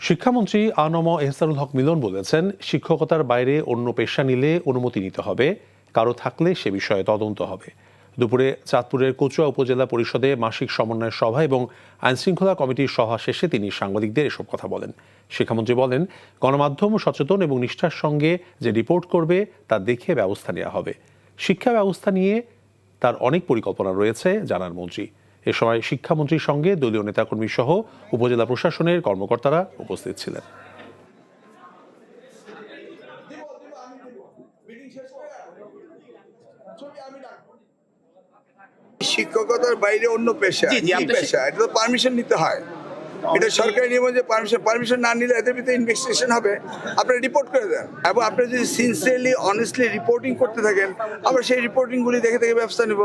শিক্ষামন্ত্রী আ.ন.ম এহসানুল হক মিলন বলেছেন, শিক্ষকতার বাইরে অন্য পেশা নিলে অনুমতি নিতে হবে, কারো থাকলে সে বিষয়ে তদন্ত হবে। দুপুরে চাঁদপুরের কচুয়া উপজেলা পরিষদে মাসিক সমন্বয় সভা এবং আইনশৃঙ্খলা কমিটির সভা শেষে তিনি সাংবাদিকদের এসব কথা বলেন। শিক্ষামন্ত্রী বলেন, গণমাধ্যম সচেতন এবং নিষ্ঠার সঙ্গে যে রিপোর্ট করবে তা দেখে ব্যবস্থা নেওয়া হবে। শিক্ষা ব্যবস্থা নিয়ে তার অনেক পরিকল্পনা রয়েছে জানান মন্ত্রী। এ সময় শিক্ষামন্ত্রীর সঙ্গে দলীয় নেতাকর্মী সহ উপজেলা প্রশাসনের কর্মকর্তারা উপস্থিত ছিলেন। শিক্ষকতার বাইরে অন্য পেশা, পেশা এটা তো পারমিশন নিতে হয়। এটা সরকারি নিয়ম যে পারমিশন না নিলে এদের ভিতরে ইনভেস্টিগেশন হবে, আপনারা রিপোর্ট করে দেন। এবং আপনি যদি সিনসিয়ারলি অনেস্টলি রিপোর্টিং করতে থাকেন, আমরা সেই রিপোর্টিংগুলি দেখে ব্যবস্থা নেব।